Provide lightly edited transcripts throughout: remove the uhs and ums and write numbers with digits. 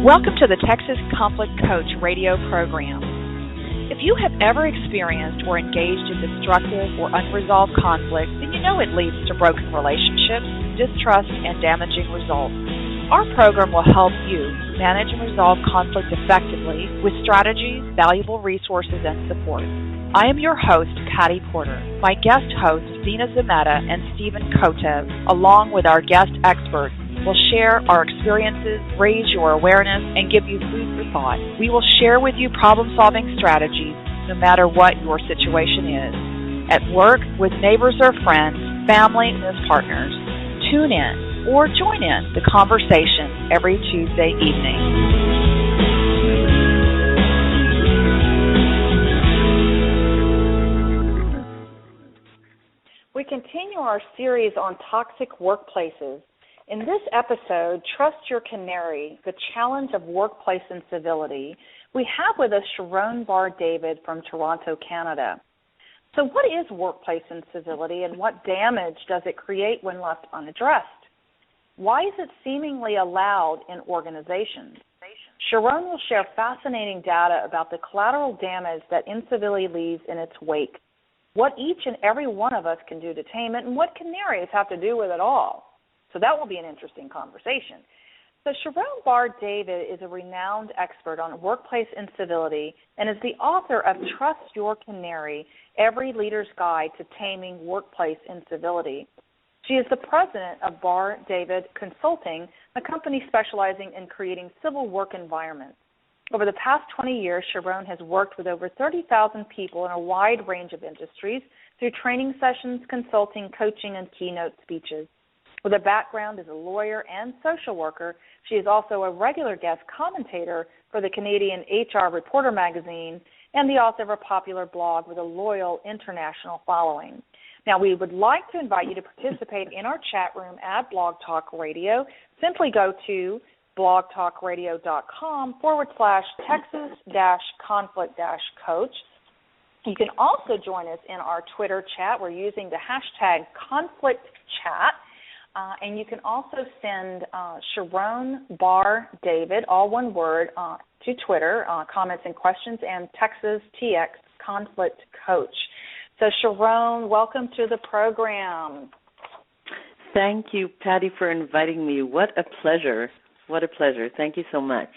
Welcome to the Texas Conflict Coach radio program. If you have ever experienced or engaged in destructive or unresolved conflict, then you know it leads to broken relationships, distrust, and damaging results. Our program will help you manage and resolve conflict effectively with strategies, valuable resources, and support. I am your host, Patty Porter. My guest hosts, Zena Zameta and Stephen Kotev, along with our guest experts, will share our experiences, raise your awareness, and give you food for thought. We will share with you problem-solving strategies no matter what your situation is. At work, with neighbors or friends, family, and with partners. Tune in or join in the conversation every Tuesday evening. We continue our series on toxic workplaces. In this episode, Trust Your Canary, the challenge of workplace incivility, we have with us Sharon Barr-David from Toronto, Canada. So what is workplace incivility and what damage does it create when left unaddressed? Why is it seemingly allowed in organizations? Sharon will share fascinating data about the collateral damage that incivility leaves in its wake, what each and every one of us can do to tame it, and what canaries have to do with it all. So that will be an interesting conversation. So Sharon Barr-David is a renowned expert on workplace incivility and is the author of Trust Your Canary, Every Leader's Guide to Taming Workplace Incivility. She is the president of Barr-David Consulting, a company specializing in creating civil work environments. Over the past 20 years, Sharon has worked with over 30,000 people in a wide range of industries through training sessions, consulting, coaching, and keynote speeches. With a background as a lawyer and social worker, she is also a regular guest commentator for the Canadian HR Reporter magazine and the author of a popular blog with a loyal international following. Now, we would like to invite you to participate in our chat room at Blog Talk Radio. Simply go to blogtalkradio.com/Texas-conflict-coach. You can also join us in our Twitter chat. We're using the hashtag ConflictChat. And you can also send Sharon Barr-David, all one word, to Twitter, comments and questions, and Texas TX Conflict Coach. So Sharon, welcome to the program. Thank you, Patty, for inviting me. What a pleasure. What a pleasure. Thank you so much.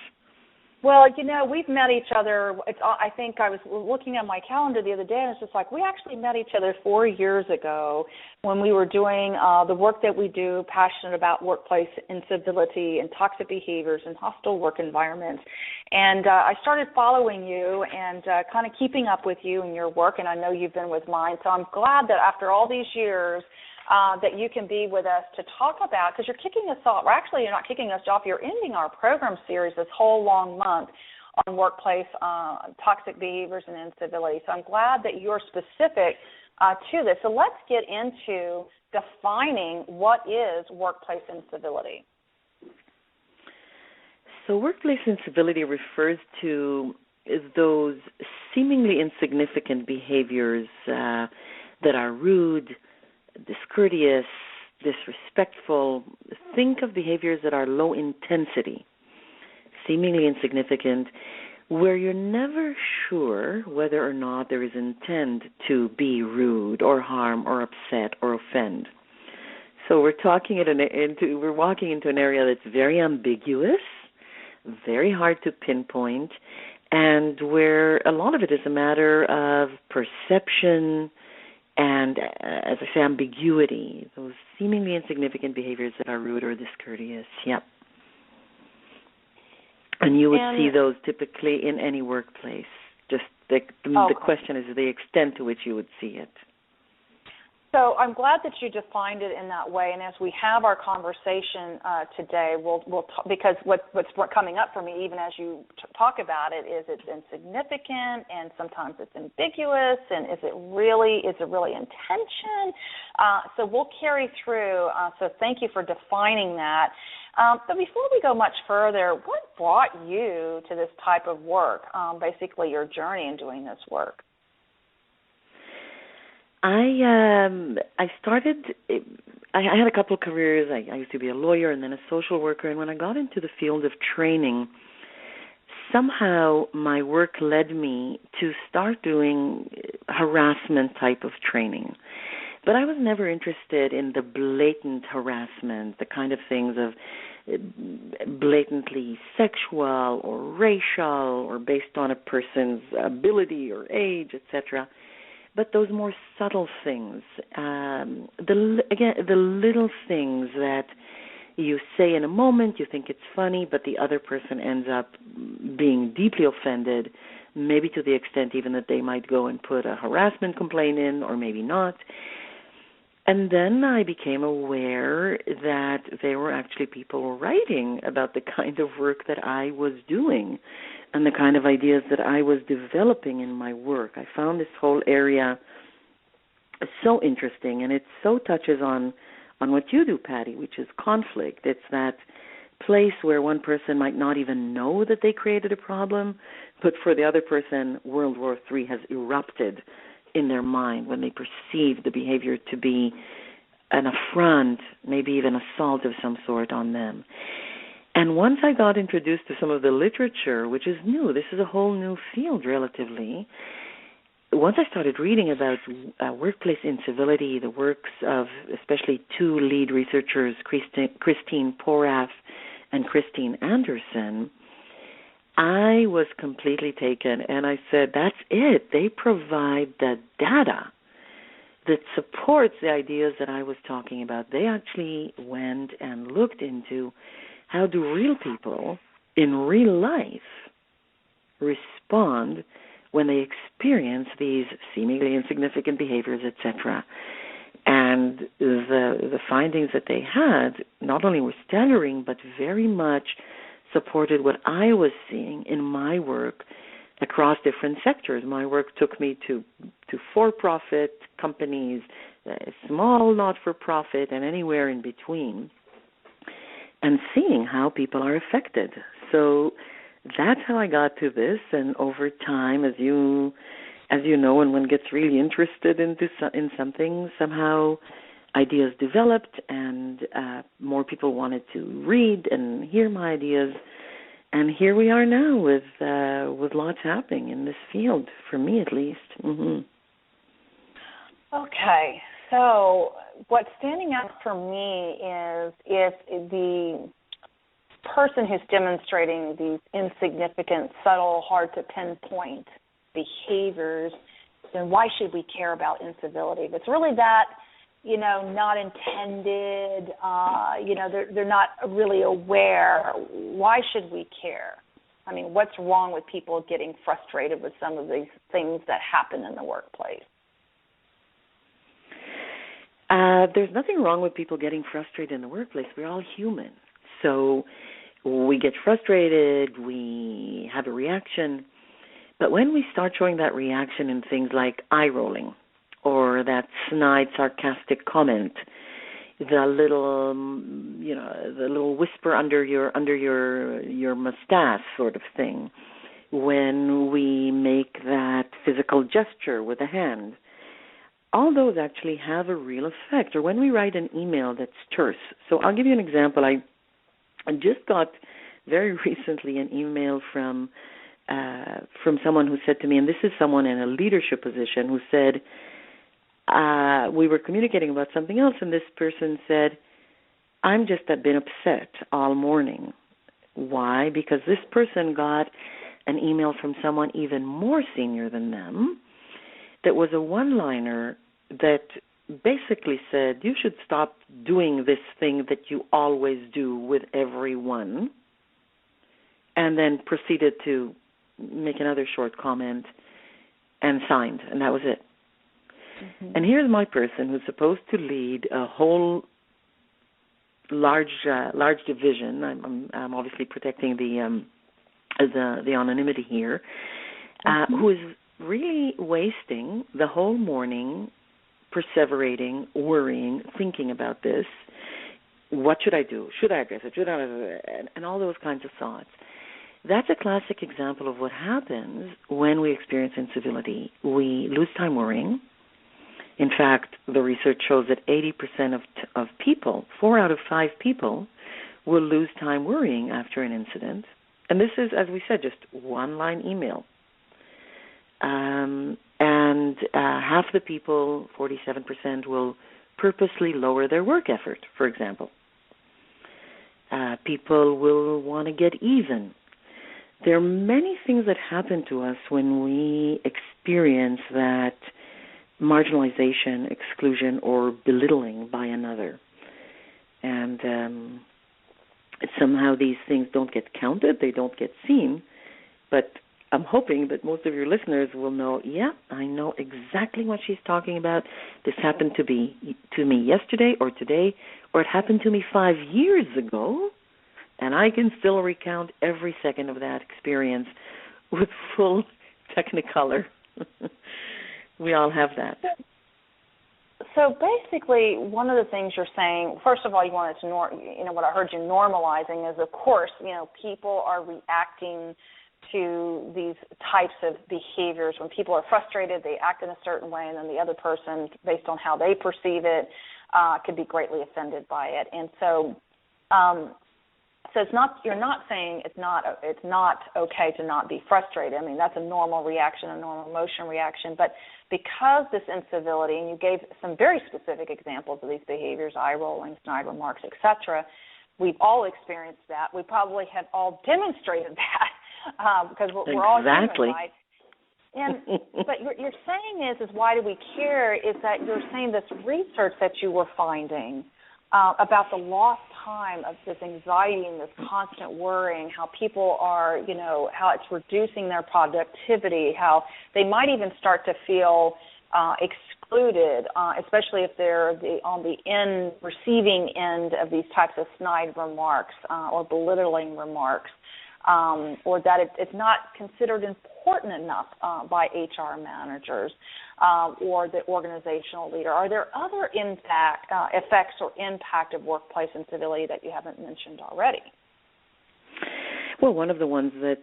Well, you know, we've met each other. I think I was looking at my calendar the other day, and it's just like we actually met each other 4 years ago when we were doing the work that we do, passionate about workplace incivility and toxic behaviors and hostile work environments. And I started following you and kind of keeping up with you and your work, and I know you've been with mine. So I'm glad that after all these years, that you can be with us to talk about, because you're kicking us off. Well, actually, you're not kicking us off. You're ending our program series this whole long month on workplace toxic behaviors and incivility. So I'm glad that you're specific to this. So let's get into defining what is workplace incivility. So workplace incivility refers to those seemingly insignificant behaviors that are rude, discourteous, disrespectful. Think of behaviors that are low intensity, seemingly insignificant, where you're never sure whether or not there is intent to be rude or harm or upset or offend. So we're walking into an area that's very ambiguous, very hard to pinpoint, and where a lot of it is a matter of perception and, as I say, ambiguity, those seemingly insignificant behaviors that are rude or discourteous. Yep. And you would see those typically in any workplace. Just the question is the extent to which you would see it. So I'm glad that you defined it in that way. And as we have our conversation today, we'll because what's coming up for me, even as you talk about it, is it's insignificant and sometimes it's ambiguous, and is it really intention? So we'll carry through. So thank you for defining that. But before we go much further, what brought you to this type of work? Basically, your journey in doing this work. I had a couple of careers. I used to be a lawyer and then a social worker. And when I got into the field of training, somehow my work led me to start doing harassment type of training. But I was never interested in the blatant harassment, the kind of things of blatantly sexual or racial or based on a person's ability or age, etc. But those more subtle things, the little things that you say in a moment, you think it's funny, but the other person ends up being deeply offended, maybe to the extent even that they might go and put a harassment complaint in, or maybe not. And then I became aware that there were actually people writing about the kind of work that I was doing and the kind of ideas that I was developing in my work. I found this whole area so interesting, and it so touches on what you do, Patty, which is conflict. It's that place where one person might not even know that they created a problem, but for the other person, World War III has erupted in their mind when they perceive the behavior to be an affront, maybe even assault of some sort on them. And once I got introduced to some of the literature, which is new, this is a whole new field relatively, once I started reading about workplace incivility, the works of especially two lead researchers, Christine Porath and Christine Anderson, I was completely taken, and I said, that's it. They provide the data that supports the ideas that I was talking about. They actually went and looked into how do real people in real life respond when they experience these seemingly insignificant behaviors, etc. And the findings that they had not only were staggering, but very much supported what I was seeing in my work across different sectors. My work took me to for-profit companies, small not-for-profit, and anywhere in between, and seeing how people are affected. So that's how I got to this, and over time, as you know, when one gets really interested in something, somehow ideas developed, and more people wanted to read and hear my ideas, and here we are now with lots happening in this field, for me at least. Mm-hmm. Okay, so what's standing out for me is if the person who's demonstrating these insignificant, subtle, hard to pinpoint behaviors, then why should we care about incivility? If it's really that, not intended, they're not really aware, why should we care? I mean, what's wrong with people getting frustrated with some of these things that happen in the workplace? There's nothing wrong with people getting frustrated in the workplace. We're all human. So we get frustrated, we have a reaction, but when we start showing that reaction in things like eye rolling or that snide, sarcastic comment, the little whisper under your mustache sort of thing, when we make that physical gesture with a hand, all those actually have a real effect. Or when we write an email that's terse. So I'll give you an example. I just got very recently an email from someone who said to me, and this is someone in a leadership position, who said, we were communicating about something else, and this person said, I'm just a bit upset all morning. Why? Because this person got an email from someone even more senior than them that was a one-liner that basically said, you should stop doing this thing that you always do with everyone, and then proceeded to make another short comment and signed, and that was it. Mm-hmm. And here's my person who's supposed to lead a whole large division. I'm obviously protecting the anonymity here, who is really wasting the whole morning perseverating, worrying, thinking about this. What should I do? Should I address it? Should I? And all those kinds of thoughts. That's a classic example of what happens when we experience incivility. We lose time worrying. In fact, the research shows that 80% of people, 4 out of 5 people, will lose time worrying after an incident. And this is, as we said, just one-line email. And half the people, 47%, will purposely lower their work effort, for example. People will want to get even. There are many things that happen to us when we experience that marginalization, exclusion, or belittling by another. And somehow these things don't get counted, they don't get seen, but I'm hoping that most of your listeners will know, yeah, I know exactly what she's talking about. This happened to me yesterday or today, or it happened to me 5 years ago, and I can still recount every second of that experience with full technicolor. We all have that. So basically, one of the things you're saying, first of all, you wanted to, what I heard you normalizing is, of course, people are reacting to these types of behaviors. When people are frustrated, they act in a certain way, and then the other person, based on how they perceive it, could be greatly offended by it. And so, it's not. You're not saying it's not okay to not be frustrated. I mean, that's a normal reaction, a normal emotion reaction. But because this incivility, and you gave some very specific examples of these behaviors, eye rolling, snide remarks, etc. We've all experienced that. We probably have all demonstrated that because we're all human, right? And but you're saying is why do we care? Is that you're saying this research that you were finding about the lost time of this anxiety and this constant worrying, how people are, how it's reducing their productivity, how they might even start to feel excluded, especially if they're on the receiving end of these types of snide remarks or belittling remarks, or that it's not considered important enough by HR managers or the organizational leader. Are there other effects or impact of workplace incivility that you haven't mentioned already? Well, one of the ones that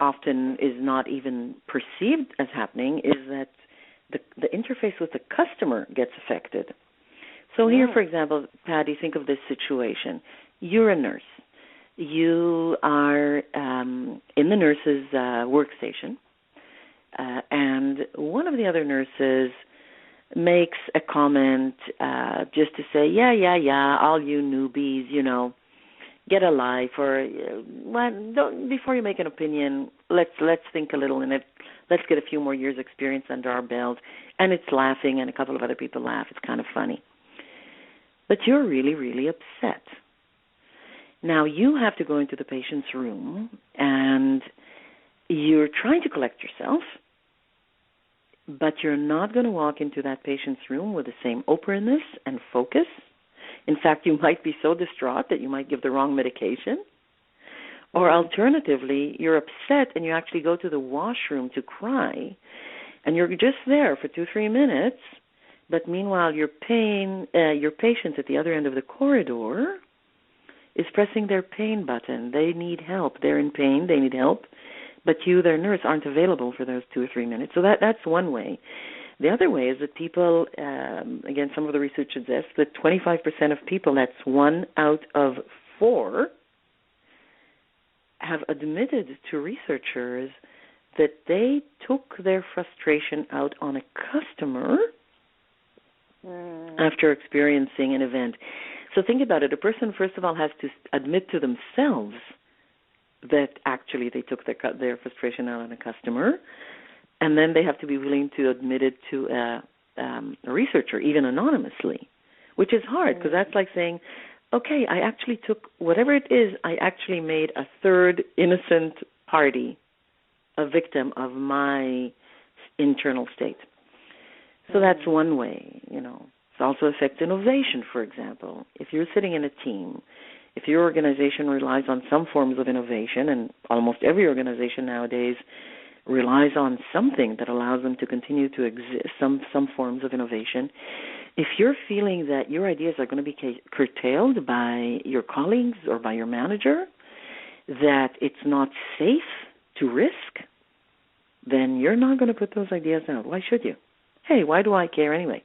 often is not even perceived as happening is that the interface with the customer gets affected. So here, for example, Patty, think of this situation. You're a nurse. You are in the nurse's workstation, and one of the other nurses makes a comment just to say, yeah, all you newbies, get a life, or before you make an opinion, let's think a little in it. Let's get a few more years' experience under our belt. And it's laughing, and a couple of other people laugh. It's kind of funny. But you're really, really upset. Now, you have to go into the patient's room, and you're trying to collect yourself, but you're not going to walk into that patient's room with the same openness and focus. In fact, you might be so distraught that you might give the wrong medication. Or alternatively, you're upset and you actually go to the washroom to cry, and you're just there for 2-3 minutes, but meanwhile your patient at the other end of the corridor is pressing their pain button. They need help. They're in pain. They need help. But you, their nurse, aren't available for those 2 or 3 minutes. So that's one way. The other way is that people, again, some of the research suggests that 25% of people, that's 1 out of 4, have admitted to researchers that they took their frustration out on a customer after experiencing an event. So think about it. A person, first of all, has to admit to themselves that actually they took their frustration out on a customer, and then they have to be willing to admit it to a researcher, even anonymously, which is hard because that's like saying, okay, I actually took whatever it is, I actually made a third innocent party a victim of my internal state. So that's one way, It also affects innovation, for example. If you're sitting in a team, if your organization relies on some forms of innovation, and almost every organization nowadays relies on something that allows them to continue to exist, some forms of innovation, if you're feeling that your ideas are going to be curtailed by your colleagues or by your manager, that it's not safe to risk, then you're not going to put those ideas out. Why should you? Hey, why do I care anyway?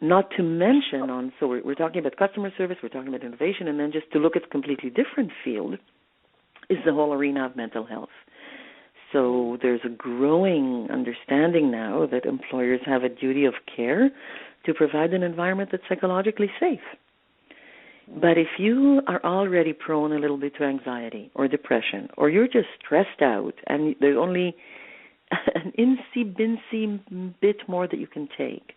Not to mention so we're talking about customer service, we're talking about innovation, and then just to look at a completely different field is the whole arena of mental health. So there's a growing understanding now that employers have a duty of care to provide an environment that's psychologically safe. But if you are already prone a little bit to anxiety or depression, or you're just stressed out and there's only an incy-bincy bit more that you can take,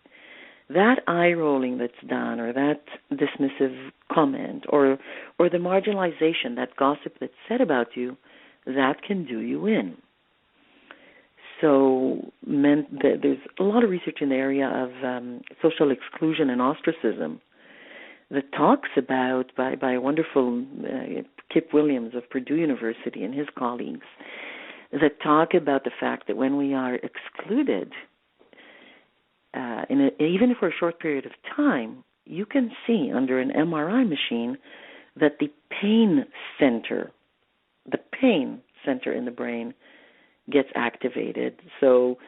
that eye-rolling that's done, or that dismissive comment, or the marginalization, that gossip that's said about you, that can do you in. So there's a lot of research in the area of social exclusion and ostracism that talks about, by a wonderful Kip Williams of Purdue University and his colleagues, that talk about the fact that when we are excluded, even for a short period of time, you can see under an MRI machine that the pain center in the brain gets activated. So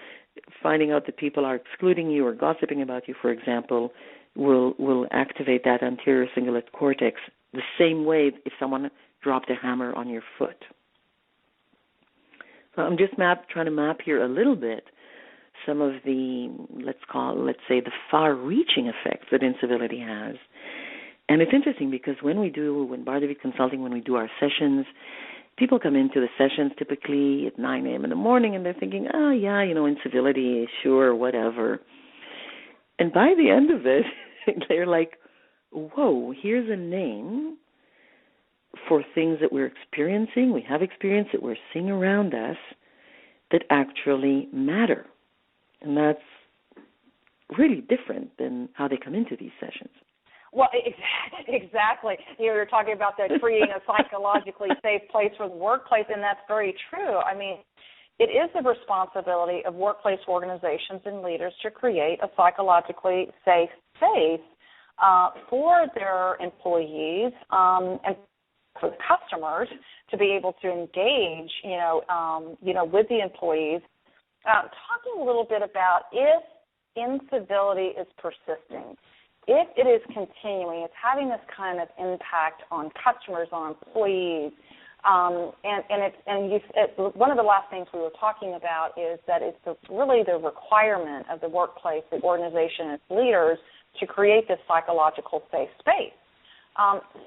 finding out that people are excluding you or gossiping about you, for example, will activate that anterior cingulate cortex the same way if someone dropped a hammer on your foot. So I'm just trying to map here a little bit some of the, let's say, the far-reaching effects that incivility has. And it's interesting because when Bar David Consulting, when we do our sessions, people come into the sessions typically at 9 a.m. in the morning, and they're thinking, incivility, sure, whatever. And by the end of it, they're like, whoa, here's a name for things that we're experiencing, we have experienced, that we're seeing around us that actually matter. And that's really different than how they come into these sessions. Well, exactly. You're talking about that creating a psychologically safe place for the workplace, and that's very true. I mean, it is the responsibility of workplace organizations and leaders to create a psychologically safe space for their employees and for the customers to be able to engage, with the employees. Talking a little bit about if incivility is persisting, if it is continuing, it's having this kind of impact on customers, on employees, one of the last things we were talking about is that it's really the requirement of the workplace, the organization, its leaders to create this psychological safe space.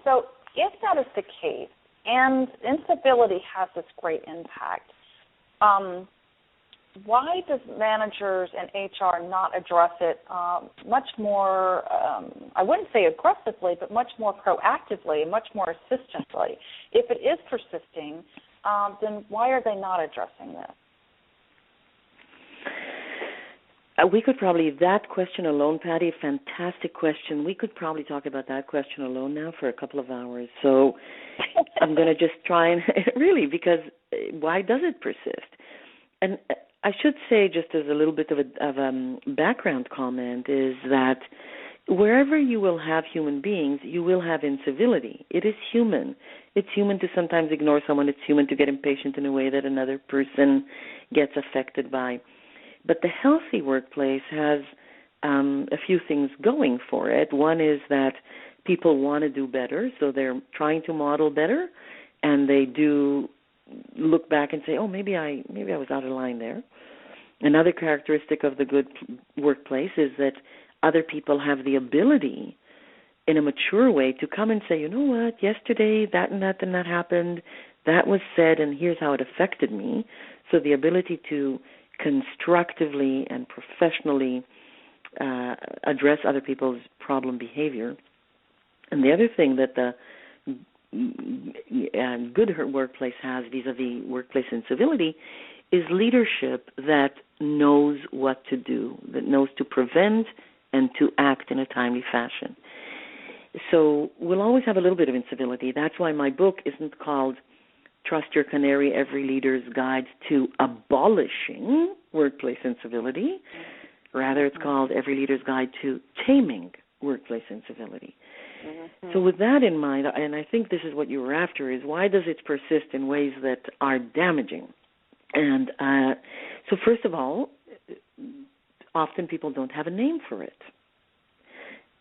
So if that is the case, and incivility has this great impact, why does managers and HR not address it much more, I wouldn't say aggressively, but much more proactively and much more assistantly? If it is persisting, then why are they not addressing this? We could probably, that question alone, Patty, fantastic question. We could probably talk about that question alone now for a couple of hours. So I'm going to just try and, really, because why does it persist? And I should say, just as a little bit of a background comment, is that wherever you will have human beings, you will have incivility. It is human. It's human to sometimes ignore someone. It's human to get impatient in a way that another person gets affected by. But the healthy workplace has a few things going for it. One is that people want to do better, so they're trying to model better, and they do look back and say, oh, maybe I was out of line there. Another characteristic of the good workplace is that other people have the ability in a mature way to come and say, you know what, yesterday that and that and that happened, that was said, and here's how it affected me. So the ability to constructively and professionally address other people's problem behavior. And the other thing that the good workplace has vis-a-vis workplace incivility is leadership that knows what to do, that knows to prevent and to act in a timely fashion. So we'll always have a little bit of incivility. That's why my book isn't called Trust Your Canary, Every Leader's Guide to Abolishing Workplace Incivility. Rather, it's called Every Leader's Guide to Taming Workplace Incivility. Mm-hmm. So with that in mind, and I think this is what you were after, is why does it persist in ways that are damaging? And so first of all, often people don't have a name for it.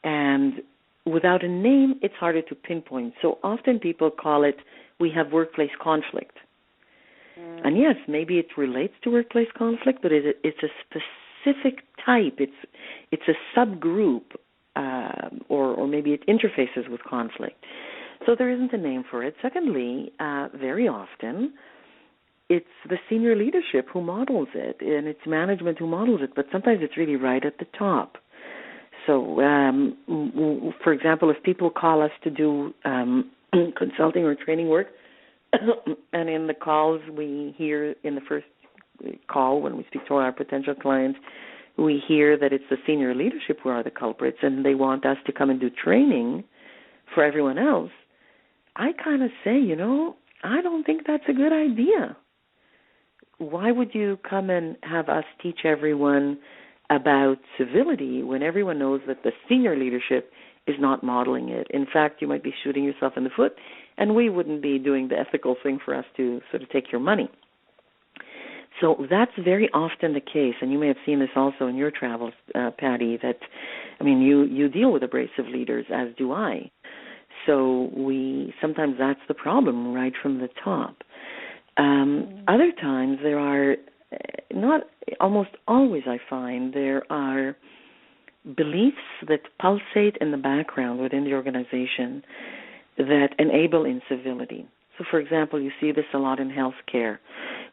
And without a name, it's harder to pinpoint. So often people call it, we have workplace conflict. And yes, maybe it relates to workplace conflict, but it's a specific type. It's a subgroup, or maybe it interfaces with conflict. So there isn't a name for it. Secondly, very often, it's the senior leadership who models it, and it's management who models it, but sometimes it's really right at the top. So, for example, if people call us to do consulting or training work, and in the calls we hear, in the first call when we speak to our potential clients, we hear that it's the senior leadership who are the culprits and they want us to come and do training for everyone else, I kind of say, I don't think that's a good idea. Why would you come and have us teach everyone about civility when everyone knows that the senior leadership is not modeling it? In fact, you might be shooting yourself in the foot, and we wouldn't be doing the ethical thing for us to sort of take your money. So that's very often the case, and you may have seen this also in your travels, Patty, that, you deal with abrasive leaders, as do I. So sometimes that's the problem right from the top. Other times there are, not almost always I find, there are beliefs that pulsate in the background within the organization that enable incivility. So, for example, you see this a lot in healthcare.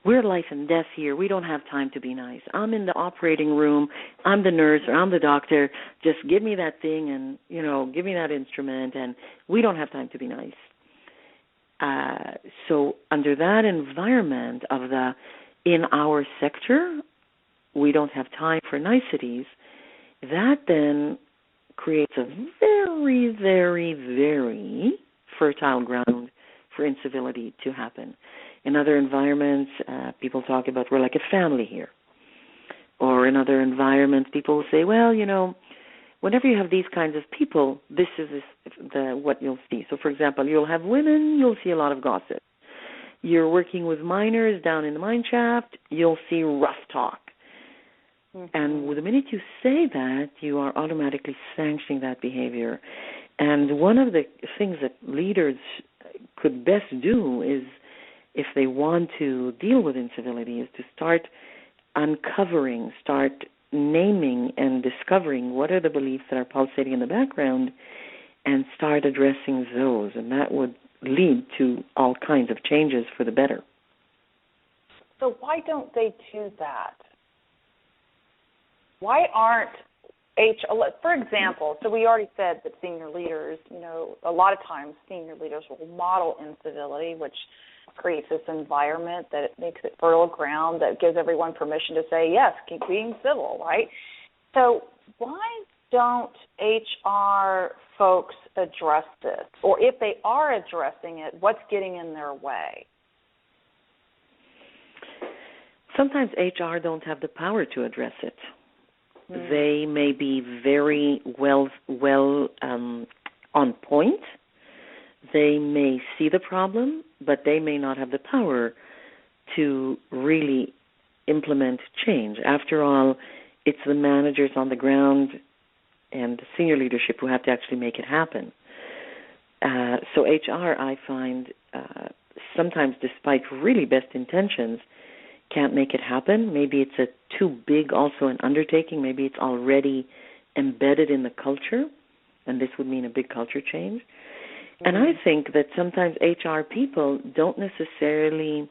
We're life and death here. We don't have time to be nice. I'm in the operating room. I'm the nurse or I'm the doctor. Just give me that thing and, give me that instrument, and we don't have time to be nice. So under that environment of in our sector, we don't have time for niceties, that then creates a very, very, very fertile ground for incivility to happen. In other environments, people talk about we're like a family here. Or in other environments, people will say, well, whenever you have these kinds of people, this is what you'll see. So, for example, you'll have women, you'll see a lot of gossip. You're working with miners down in the mine shaft, you'll see rough talk. Mm-hmm. And the minute you say that, you are automatically sanctioning that behavior. And one of the things that leaders could best do is, if they want to deal with incivility, is to start uncovering, start naming and discovering what are the beliefs that are pulsating in the background and start addressing those. And that would lead to all kinds of changes for the better. So why don't they do that? Why aren't for example, so we already said that senior leaders, a lot of times senior leaders will model incivility, which creates this environment that makes it fertile ground that gives everyone permission to say, yes, keep being civil, right? So why don't HR folks address this? Or if they are addressing it, what's getting in their way? Sometimes HR don't have the power to address it. They may be very well on point. They may see the problem, but they may not have the power to really implement change. After all, it's the managers on the ground and the senior leadership who have to actually make it happen. So HR, I find, sometimes despite really best intentions, can't make it happen. Maybe it's too big also an undertaking. Maybe it's already embedded in the culture, and this would mean a big culture change. Mm-hmm. And I think that sometimes HR people don't necessarily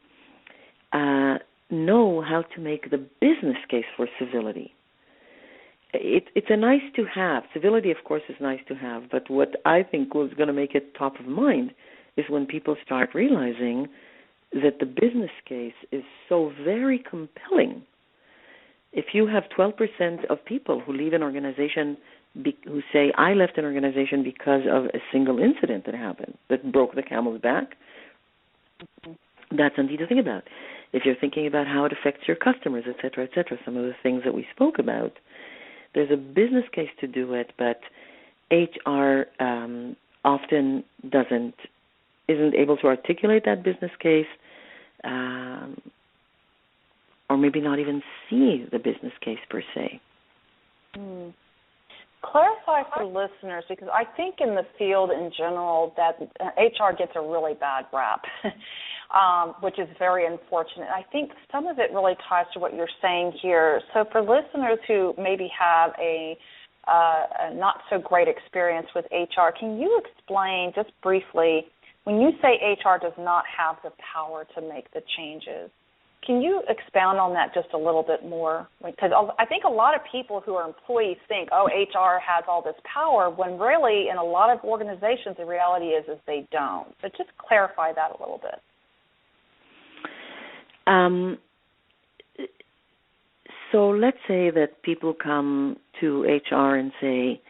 know how to make the business case for civility. It's a nice to have. Civility, of course, is nice to have, but what I think was going to make it top of mind is when people start realizing that the business case is so very compelling. If you have 12% of people who leave an organization who say, I left an organization because of a single incident that happened, that broke the camel's back, that's something to think about. If you're thinking about how it affects your customers, et cetera, some of the things that we spoke about, there's a business case to do it, but HR often isn't able to articulate that business case, or maybe not even see the business case per se. clarify for listeners, because I think in the field in general that HR gets a really bad rap, which is very unfortunate. I think some of it really ties to what you're saying here. So for listeners who maybe have a not so great experience with HR, can you explain just briefly, when you say HR does not have the power to make the changes, can you expound on that just a little bit more? Because I think a lot of people who are employees think, oh, HR has all this power, when really in a lot of organizations the reality is they don't. So just clarify that a little bit. So let's say that people come to HR and say,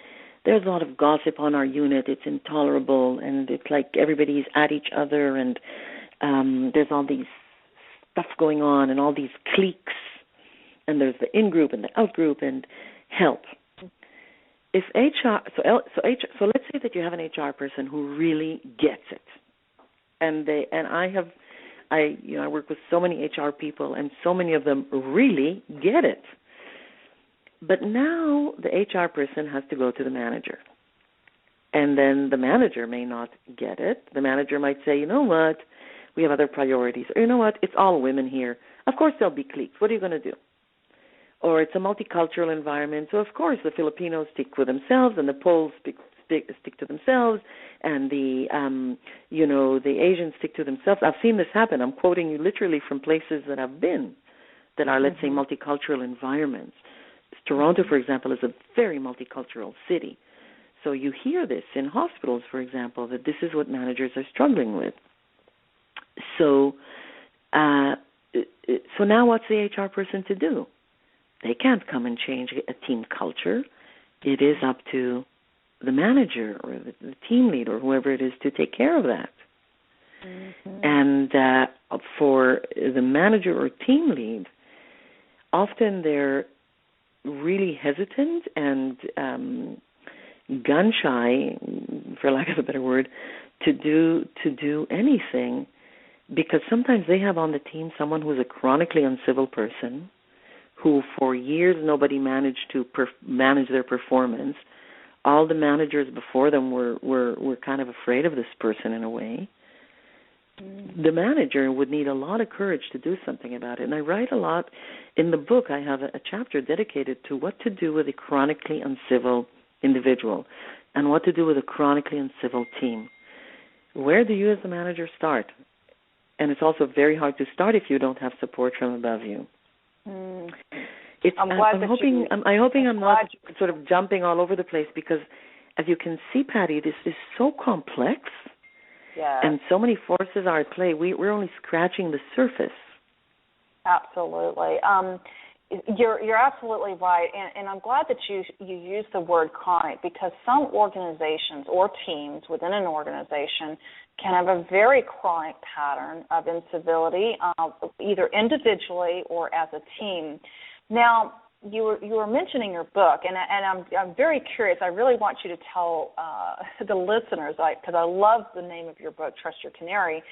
there's a lot of gossip on our unit, it's intolerable, and it's like everybody's at each other, and there's all these stuff going on and all these cliques, and there's the in-group and the out-group, and help. If HR, so let's say that you have an HR person who really gets it, and I work with so many HR people, and so many of them really get it. But now the HR person has to go to the manager, and then the manager may not get it. The manager might say, you know what, we have other priorities. Or, you know what, it's all women here. Of course there'll be cliques. What are you going to do? Or it's a multicultural environment, so of course the Filipinos stick with themselves, and the Poles stick to themselves, and the Asians stick to themselves. I've seen this happen. I'm quoting you literally from places that I've been that are, let's say, multicultural environments. Toronto, for example, is a very multicultural city. So you hear this in hospitals, for example, that this is what managers are struggling with. So now what's the HR person to do? They can't come and change a team culture. It is up to the manager or the team lead or whoever it is to take care of that. And for the manager or team lead, often they're really hesitant and gun-shy, for lack of a better word, to do anything, because sometimes they have on the team someone who's a chronically uncivil person who for years nobody managed to manage their performance. All the managers before them were kind of afraid of this person in a way. The manager would need a lot of courage to do something about it. And I write a lot in the book. I have a chapter dedicated to what to do with a chronically uncivil individual and what to do with a chronically uncivil team. Where do you as the manager start? And it's also very hard to start if you don't have support from above you. I'm hoping I'm not sort of jumping all over the place, because as you can see, Patty, this is so complex. Yeah. And so many forces are at play. We're only scratching the surface. Absolutely. You're absolutely right, and I'm glad that you use the word chronic, because some organizations or teams within an organization can have a very chronic pattern of incivility, either individually or as a team. Now, you were mentioning your book, and I'm very curious. I really want you to tell the listeners, because I love the name of your book, Trust Your Canary.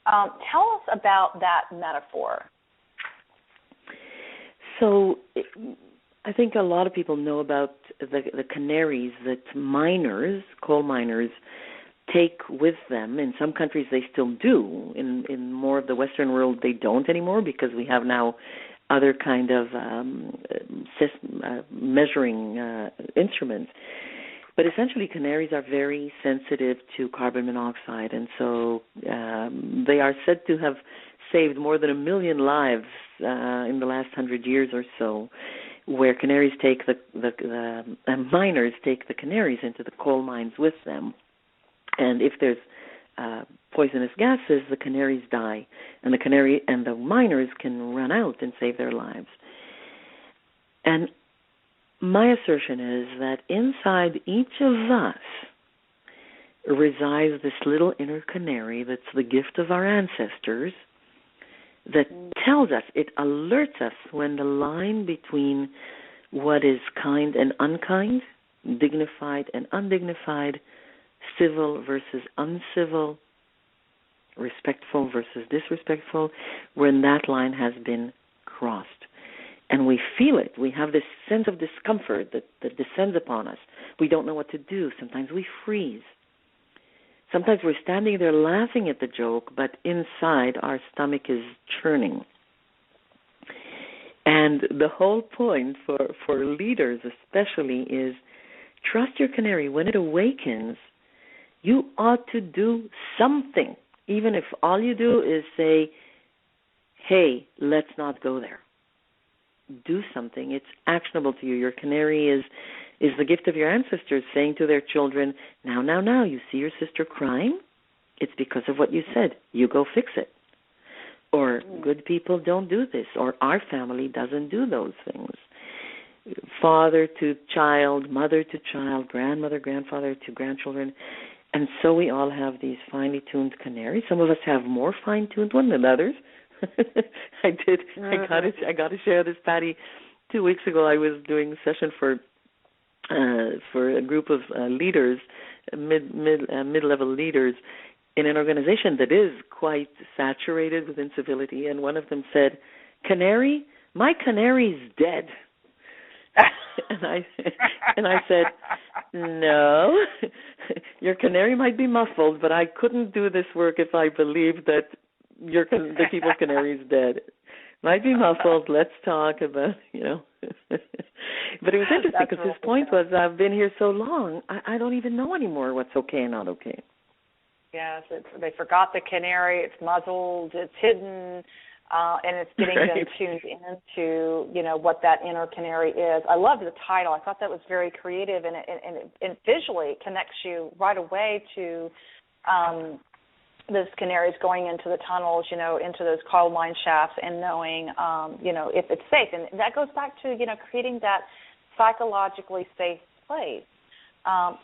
Tell us about that metaphor. So I think a lot of people know about the canaries that coal miners, take with them. In some countries they still do. In more of the Western world they don't anymore, because we have now other kind of measuring instruments. But essentially canaries are very sensitive to carbon monoxide, and so they are said to have saved more than 1 million lives in the last 100 years or so, where canaries take the miners take the canaries into the coal mines with them. And if there's poisonous gases, the canaries die, and the miners can run out and save their lives. And my assertion is that inside each of us resides this little inner canary that's the gift of our ancestors, that tells us, it alerts us when the line between what is kind and unkind, dignified and undignified, civil versus uncivil, respectful versus disrespectful, when that line has been crossed. and we feel it. We have this sense of discomfort that descends upon us. We don't know what to do. Sometimes we freeze. Sometimes we're standing there laughing at the joke, but inside our stomach is churning. And the whole point for leaders especially is trust your canary. When it awakens, you ought to do something, even if all you do is say, hey, let's not go there. Do something. It's actionable to you. Your canary is the gift of your ancestors saying to their children, now, you see your sister crying? It's because of what you said. You go fix it. Or good people don't do this, or our family doesn't do those things. Father to child, mother to child, grandmother, grandfather to grandchildren. And so we all have these finely tuned canaries. Some of us have more fine-tuned ones than others. I got to share this, Patty. 2 weeks ago, I was doing a session for a group of leaders, mid-level leaders, in an organization that is quite saturated with incivility. And one of them said, "Canary, my canary's dead." and I said, "No, your canary might be muffled, but I couldn't do this work if I believed that the people's canary is dead. Might be muffled. Let's talk about, But it was interesting because his point was, I've been here so long, I don't even know anymore what's okay and not okay. Yes, they forgot the canary. It's muzzled. It's hidden. And it's getting them tuned into, what that inner canary is. I love the title. I thought that was very creative, and visually it connects you right away to those canaries going into the tunnels, into those coal mine shafts, and knowing, if it's safe. And that goes back to, creating that psychologically safe place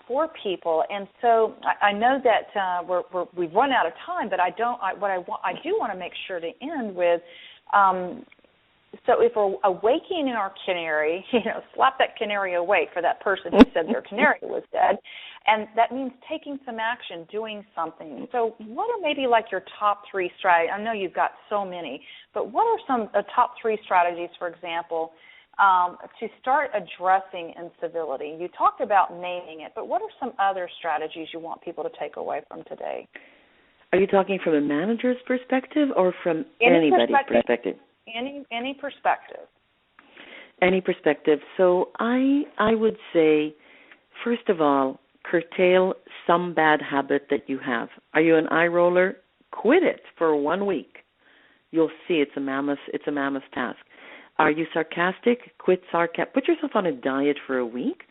for people. And so I know that we've run out of time, but I do want to make sure to end with, so if we're awakening our canary, slap that canary awake for that person who said their canary was dead, and that means taking some action, doing something. So what are maybe like your top three strategies? I know you've got so many, but what are some top three strategies, for example, to start addressing incivility? You talked about naming it, but what are some other strategies you want people to take away from today? Are you talking from a manager's perspective or from anybody's perspective? Any perspective. Any perspective. So I would say, first of all, curtail some bad habit that you have. Are you an eye roller? Quit it for 1 week. You'll see it's a mammoth task. Are you sarcastic? Quit sarcasm. Put yourself on a diet for a week.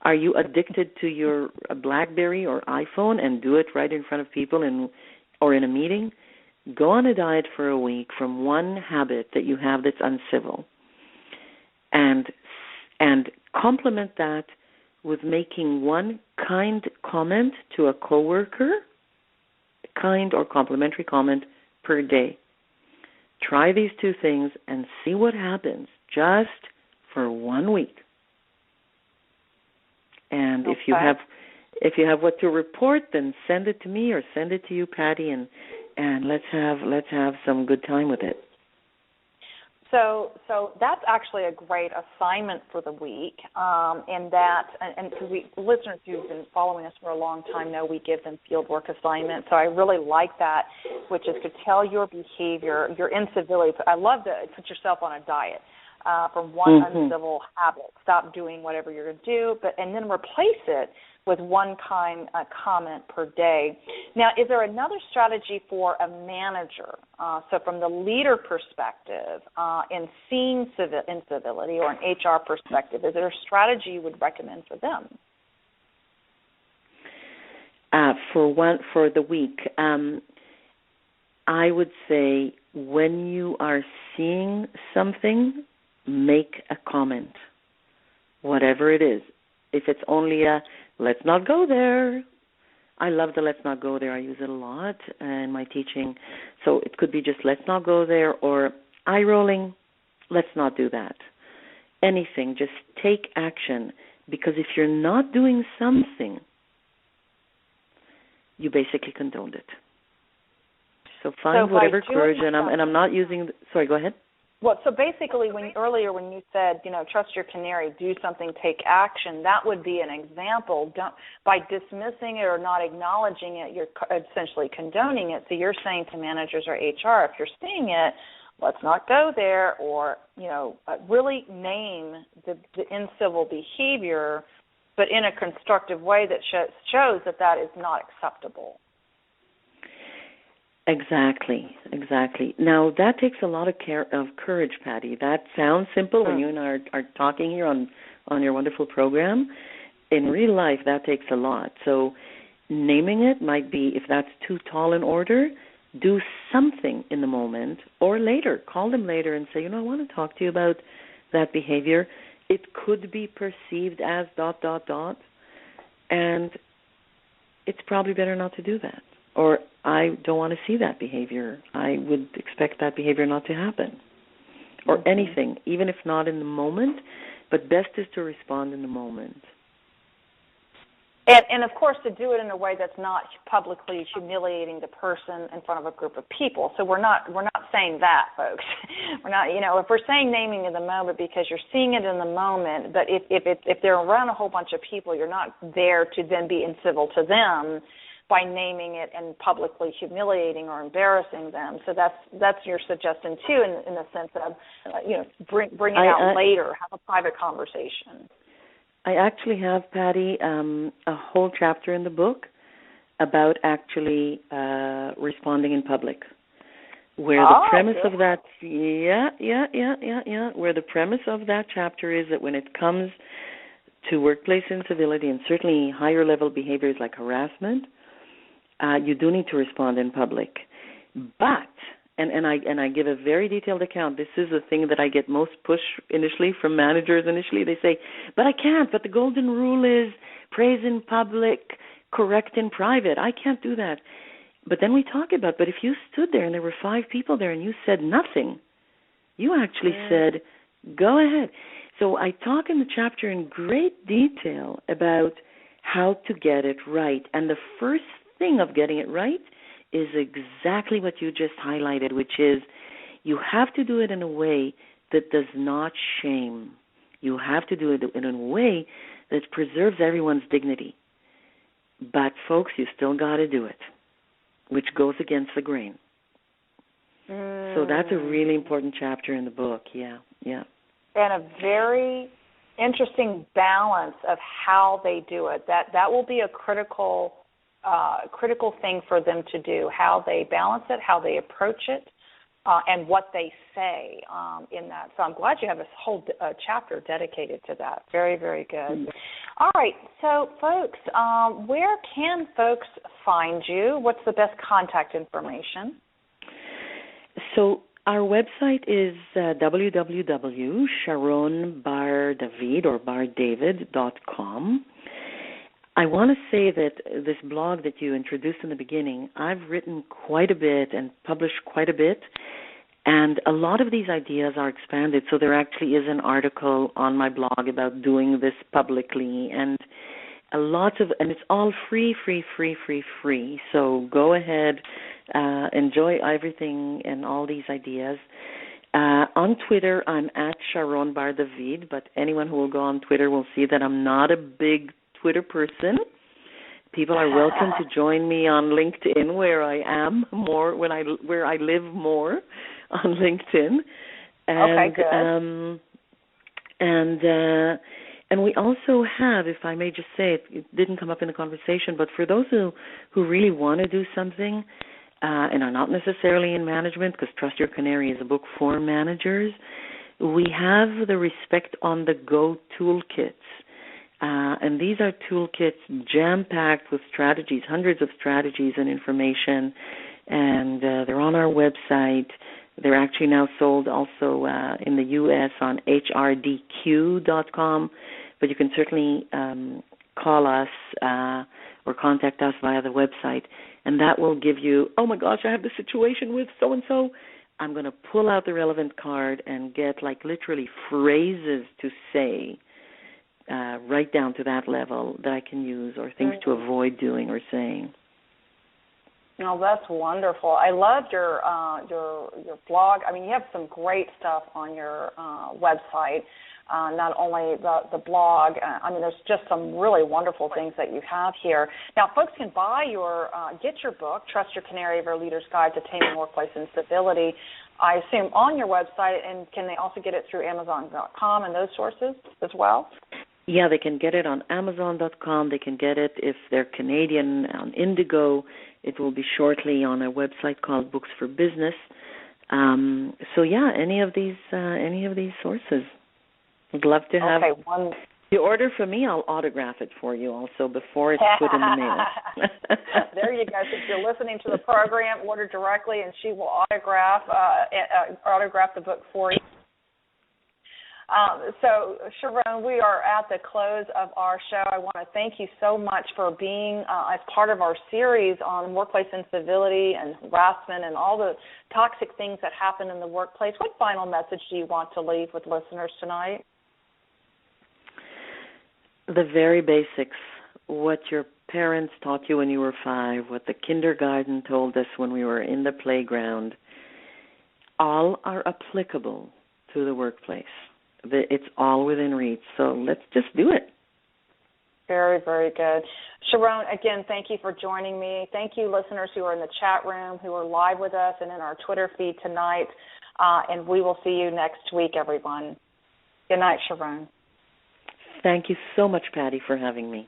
Are you addicted to your BlackBerry or iPhone and do it right in front of people or in a meeting? Go on a diet for a week from one habit that you have that's uncivil, and complement that with making one kind comment to a coworker, kind or complimentary comment per day. Try these two things and see what happens just for 1 week. And if you have what to report, then send it to me or send it to you, Patty, and let's have some good time with it. So that's actually a great assignment for the week, and because listeners who've been following us for a long time know we give them fieldwork assignments. So I really like that, which is to tell your behavior, your incivility. I love to put yourself on a diet from one uncivil habit. Stop doing whatever you're going to do, and then replace it with one kind comment per day. Now, is there another strategy for a manager? So from the leader perspective, in seeing incivility, or an HR perspective, is there a strategy you would recommend for them? For the week, I would say when you are seeing something, make a comment, whatever it is. If it's only let's not go there. I love the let's not go there. I use it a lot in my teaching. So it could be just let's not go there, or eye rolling, let's not do that. Anything, just take action, because if you're not doing something, you basically condoned it. So find whatever courage, and I'm not using, sorry, go ahead. Well, so basically, earlier when you said, trust your canary, do something, take action, that would be an example. By dismissing it or not acknowledging it, you're essentially condoning it. So you're saying to managers or HR, if you're seeing it, let's not go there, or really name the incivil behavior, but in a constructive way that shows that is not acceptable. Exactly. Now, that takes a lot of courage, Patty. That sounds simple when you and I are talking here on your wonderful program. In real life, that takes a lot. So naming it might be, if that's too tall an order, do something in the moment, or later. Call them later and say, I want to talk to you about that behavior. It could be perceived as ... and it's probably better not to do that. Or I don't want to see that behavior. I would expect that behavior not to happen. Or anything, even if not in the moment, but best is to respond in the moment. And of course, to do it in a way that's not publicly humiliating the person in front of a group of people. So we're not saying that, folks. We're not, if we're saying naming in the moment because you're seeing it in the moment, but if they're around a whole bunch of people, you're not there to then be incivil to them by naming it and publicly humiliating or embarrassing them. So that's your suggestion too, in the sense of bring it out later, have a private conversation. I actually have, Patty, a whole chapter in the book about actually responding in public, where the premise of that, where the premise of that chapter is that when it comes to workplace incivility and certainly higher level behaviors like harassment, you do need to respond in public. But, and I give a very detailed account. This is the thing that I get most push initially from managers initially. They say, but I can't, but the golden rule is praise in public, correct in private. I can't do that. But then we talk about, but if you stood there and there were 5 people there and you said nothing, you actually said, go ahead. So I talk in the chapter in great detail about how to get it right. And the first thing of getting it right is exactly what you just highlighted, which is you have to do it in a way that does not shame. You have to do it in a way that preserves everyone's dignity. But, folks, you still got to do it, which goes against the grain. So that's a really important chapter in the book, yeah. And a very interesting balance of how they do it. That will be a critical thing for them to do, how they balance it, how they approach it, and what they say in that. So I'm glad you have a whole chapter dedicated to that. Very, very good. All right, so folks, where can folks find you? What's the best contact information? So our website is www.sharonbardavid.com. I want to say that this blog that you introduced in the beginning, I've written quite a bit and published quite a bit, and a lot of these ideas are expanded. So there actually is an article on my blog about doing this publicly, and and it's all free. So go ahead, enjoy everything and all these ideas. On Twitter, I'm at Sharon Bardavid, but anyone who will go on Twitter will see that I'm not a big Twitter person. People are welcome to join me on LinkedIn, where I am more, where I live more on LinkedIn. And, okay, good. And we also have, if I may just say, it didn't come up in the conversation, but for those who really want to do something and are not necessarily in management, because Trust Your Canary is a book for managers, we have the Respect on the Go toolkits. And these are toolkits jam-packed with strategies, hundreds of strategies and information, and they're on our website. They're actually now sold also in the U.S. on hrdq.com, but you can certainly call us or contact us via the website, and that will give you, oh my gosh, I have this situation with so-and-so. I'm going to pull out the relevant card and get literally phrases to say right down to that level that I can use, or things to avoid doing or saying. Oh, that's wonderful. I loved your blog. I mean, you have some great stuff on your website. Not only the blog. I mean, there's just some really wonderful things that you have here. Now, folks can buy get your book, Trust Your Canary, Your Leader's Guide to Taming Workplace Instability, I assume, on your website, and can they also get it through Amazon.com and those sources as well? Yeah, they can get it on Amazon.com. They can get it, if they're Canadian, on Indigo. It will be shortly on a website called Books for Business. So yeah, any of these sources. I'd love to have. Okay, one. You order from me, I'll autograph it for you also before it's put in the mail. There you go. So if you're listening to the program, order directly, and she will autograph the book for you. So, Sharon, we are at the close of our show. I want to thank you so much for being as part of our series on workplace incivility and harassment and all the toxic things that happen in the workplace. What final message do you want to leave with listeners tonight? The very basics, what your parents taught you when you were 5, what the kindergarten told us when we were in the playground, all are applicable to the workplace. It's all within reach, so let's just do it. Very, very good. Sharon, again, thank you for joining me. Thank you, listeners who are in the chat room, who are live with us and in our Twitter feed tonight, and we will see you next week, everyone. Good night, Sharon. Thank you so much, Patty, for having me.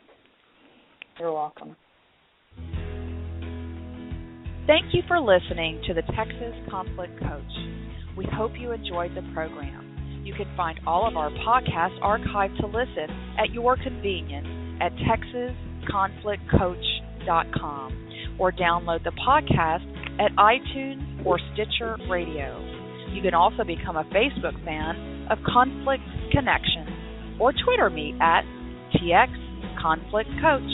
You're welcome. Thank you for listening to the Texas Conflict Coach. We hope you enjoyed the program. You can find all of our podcasts archived to listen at your convenience at texasconflictcoach.com or download the podcast at iTunes or Stitcher Radio. You can also become a Facebook fan of Conflict Connection or Twitter me at TX Conflict Coach.